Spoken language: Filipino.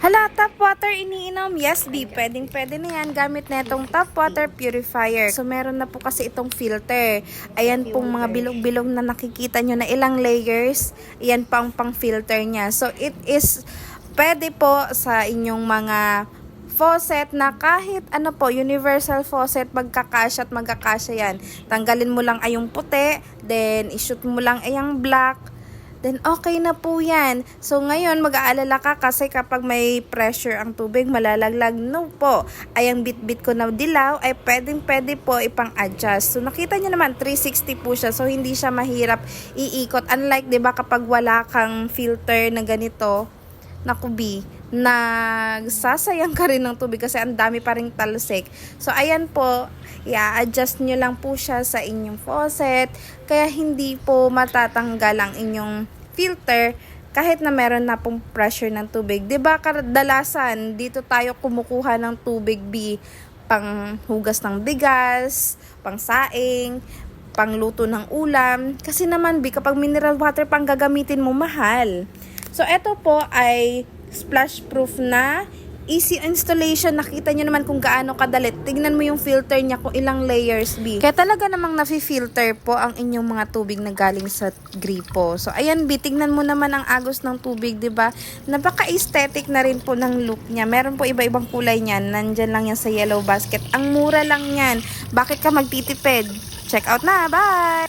Hala, tap water iniinom? Yes, B. Pwede na yan gamit na itong tap water purifier. So, meron na po kasi itong filter. Ayan pong mga bilog-bilog na nakikita nyo na ilang layers. Ayan pang filter niya. So, it is pwede po sa inyong mga faucet na kahit ano po, universal faucet, magkakasya at magkakasya yan. Tanggalin mo lang ay yung puti, then ishoot mo lang ay yung black, then okay na po yan. So ngayon mag-aalala ka kasi kapag may pressure ang tubig malalaglag. No po, ay ang bit-bit ko na dilaw ay pwede po ipang-adjust. So nakita nyo naman 360 po siya, so hindi siya mahirap iikot. Unlike 'di ba kapag wala kang filter na ganito, naku B, nagsasayang ka rin ng tubig kasi ang dami pa ring talsik. So ayan po, i-adjust nyo lang po siya sa inyong faucet, kaya hindi po matatanggal ang inyong filter kahit na meron na pong pressure ng tubig. 'Di ba kadalasan dito tayo kumukuha ng tubig B, pang hugas ng bigas, pang saing, pangluto ng ulam. Kasi naman B, kapag mineral water pang gagamitin mo, mahal. So, ito po ay splash proof na easy installation. Nakita nyo naman kung gaano kadali. Tignan mo yung filter niya kung ilang layers B. Kaya talaga namang nafi-filter po ang inyong mga tubig na galing sa gripo. So, ayan B, tignan mo naman ang agos ng tubig, 'di ba? Napaka-aesthetic na rin po ng look niya. Meron po iba-ibang kulay niyan. Nandyan lang yan sa yellow basket. Ang mura lang yan. Bakit ka magtitipid? Check out na. Bye!